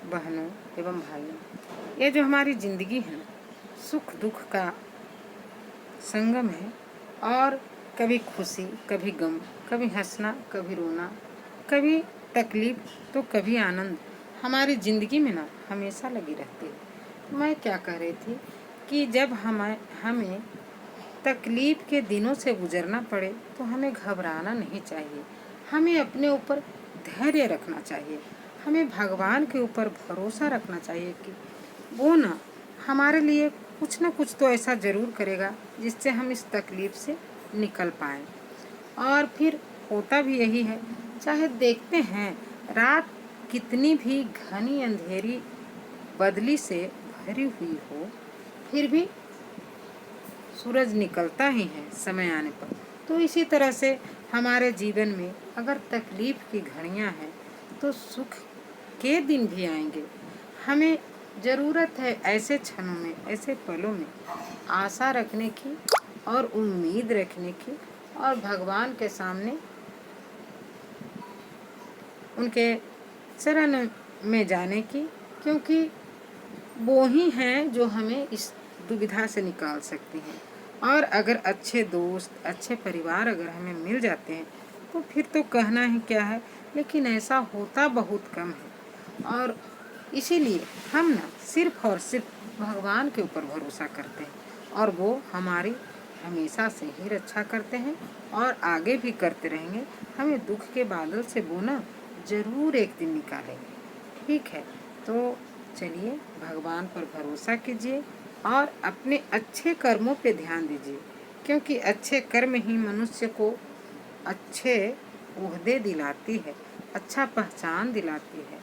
बहनों एवं भाइयों, ये जो हमारी ज़िंदगी है, सुख दुख का संगम है। और कभी खुशी, कभी गम, कभी हंसना, कभी रोना, कभी तकलीफ तो कभी आनंद हमारी ज़िंदगी में ना हमेशा लगी रहती है। मैं क्या कह रही थी कि जब हमें तकलीफ के दिनों से गुजरना पड़े तो हमें घबराना नहीं चाहिए। हमें अपने ऊपर धैर्य रखना चाहिए। हमें भगवान के ऊपर भरोसा रखना चाहिए कि वो ना हमारे लिए कुछ ना कुछ तो ऐसा ज़रूर करेगा जिससे हम इस तकलीफ से निकल पाएँ। और फिर होता भी यही है, चाहे देखते हैं रात कितनी भी घनी अंधेरी बदली से भरी हुई हो, फिर भी सूरज निकलता ही है समय आने पर। तो इसी तरह से हमारे जीवन में अगर तकलीफ की घड़ियां हैं तो सुख के दिन भी आएंगे। हमें ज़रूरत है ऐसे क्षणों में, ऐसे पलों में आशा रखने की और उम्मीद रखने की और भगवान के सामने उनके चरण में जाने की, क्योंकि वो ही हैं जो हमें इस दुविधा से निकाल सकते हैं। और अगर अच्छे दोस्त, अच्छे परिवार अगर हमें मिल जाते हैं तो फिर तो कहना ही क्या है, लेकिन ऐसा होता बहुत कम है। और इसीलिए हम ना सिर्फ और सिर्फ भगवान के ऊपर भरोसा करते हैं और वो हमारी हमेशा से ही रक्षा करते हैं और आगे भी करते रहेंगे। हमें दुख के बादल से वो ना ज़रूर एक दिन निकालेंगे। ठीक है, तो चलिए भगवान पर भरोसा कीजिए और अपने अच्छे कर्मों पे ध्यान दीजिए, क्योंकि अच्छे कर्म ही मनुष्य को अच्छे ओहदे दिलाती है, अच्छा पहचान दिलाती है।